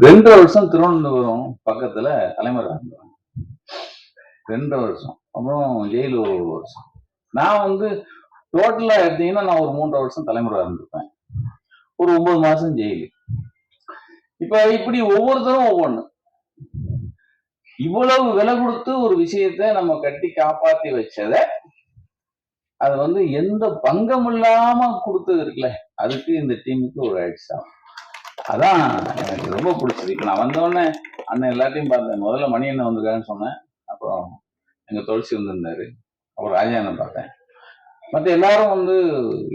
2.5 வருஷம் திருவனந்தபுரம் பக்கத்துல தலைமறை 2.5 வருஷம். அப்புறம் ஜெயிலு 1 வருஷம். நான் வந்து டோட்டலா எடுத்தீங்கன்னா நான் ஒரு 3.5 வருஷம் தலைமுறை இருந்திருப்பேன். ஒரு 9 மாசம் ஜெயிலு. இப்ப இப்படி ஒவ்வொருத்தரும் ஒவ்வொன்னு. இவ்வளவு விலை கொடுத்து ஒரு விஷயத்த நம்ம கட்டி காப்பாத்தி வச்சத அது வந்து எந்த பங்கம் இல்லாம கொடுத்தது இருக்குல்ல, அதுக்கு இந்த டீமுக்கு ஒரு ஆயிடுச்சு தான். அதான் எனக்கு ரொம்ப பிடிச்சது. இப்ப நான் வந்தோடனே அண்ணன் எல்லாத்தையும் பார்த்தேன். முதல்ல மணி அண்ணன் வந்திருக்காருன்னு சொன்னேன். அப்புறம் எங்க துளசி வந்திருந்தாரு. அப்புறம் ராஜா அண்ணன் பார்த்தேன். மற்ற எல்லாரும் வந்து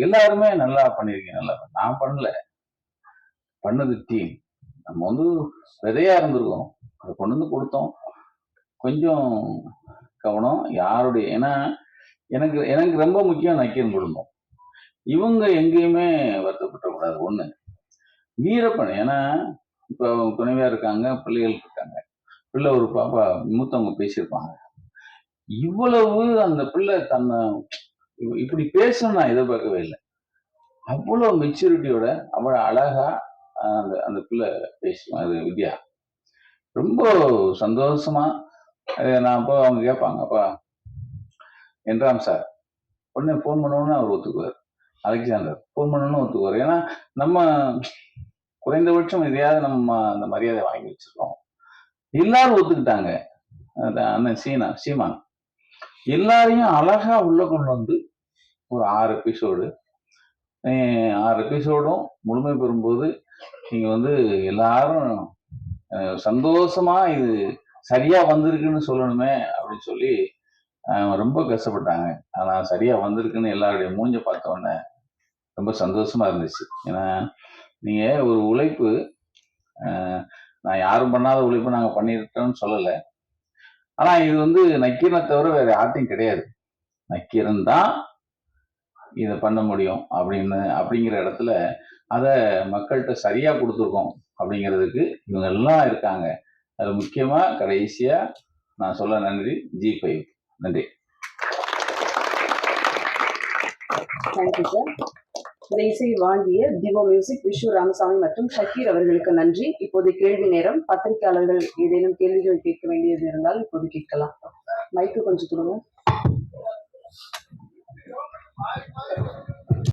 எல்லாருமே நல்லா பண்ணிருக்கீங்க. நல்லா நான் பண்ணல, பண்ணது டீம். நம்ம வந்து விதையா இருந்திருக்கோம், அதை கொண்டு வந்து கொடுத்தோம். கொஞ்சம் கவனம் யாருடைய, ஏன்னா எனக்கு எனக்கு ரொம்ப முக்கியம் நக்கீரன் குடும்பம். இவங்க எங்கேயுமே வருத்தப்படக்கூடாது. ஒண்ணு வீரப்பன், ஏன்னா இப்ப துணைவியா இருக்காங்க, பிள்ளைகள் இருக்காங்க. பிள்ளை ஒரு பாப்பா மூத்தவங்க பேசியிருப்பாங்க. இவ்வளவு அந்த பிள்ளை தன்னை இப்படி பேசணும் நான் எதிர்பார்க்கவே இல்லை. அவ்வளவு மெச்சூரிட்டியோட அவ்வளவு அழகா அந்த அந்த பிள்ளை பேசுவேன். அது வித்யா ரொம்ப சந்தோஷமா. நான் அப்போ அவங்க கேட்பாங்க, அப்பா என்றாம் சார் உடனே ஃபோன் பண்ணணும்னு அவர் ஒத்துக்குவார். அலெக்சாண்டர் ஃபோன் பண்ணணும்னு ஒத்துக்குவார். ஏன்னா நம்ம குறைந்தபட்சம் இதையாவது நம்ம அந்த மரியாதை வாங்கி வச்சிருக்கோம். எல்லாரும் ஒத்துக்கிட்டாங்க. அண்ணன் சீமான் எல்லாரையும் அழகா உள்ள கொண்டு வந்து ஒரு 6 எபிசோடும் முழுமை பெறும்போது நீங்க வந்து எல்லாரும் சந்தோஷமா இது சரியா வந்திருக்குன்னு சொல்லணுமே அப்படின்னு சொல்லி ரொம்ப கஷ்டப்பட்டாங்க. ஆனா சரியா வந்திருக்குன்னு எல்லாருடைய மூஞ்ச பார்த்த உடனே ரொம்ப சந்தோஷமா இருந்துச்சு. ஏன்னா நீங்க ஒரு உழைப்பு, நான் யாரும் பண்ணாத உழைப்பு நாங்க பண்ணிருக்கோம்னு சொல்லலை. ஆனா இது வந்து நக்கீரனை தவிர வேற யார்ட்டையும் கிடையாது. நக்கீரன் தான் இதை பண்ண முடியும் அப்படிங்கிற இடத்துல அதை மக்கள்கிட்ட சரியா கொடுத்துருக்கோம் அப்படிங்கிறதுக்கு இவங்க எல்லாம் இருக்காங்க. அது முக்கியமா கடைசியா நான் சொல்ல நன்றி G5. நன்றி. Thank you sir. இந்த இசை வாங்கிய திவோ மியூசிக் விஷ்ணு ராமசாமி மற்றும் ஷக்கீர் அவர்களுக்கு நன்றி. இப்போது கேள்வி நேரம். பத்திரிகையாளர்கள் ஏதேனும் கேள்விகள் கேட்க வேண்டியது இருந்தால் இப்போது கேட்கலாம். மைக்கு கொஞ்சம் கொடுங்க.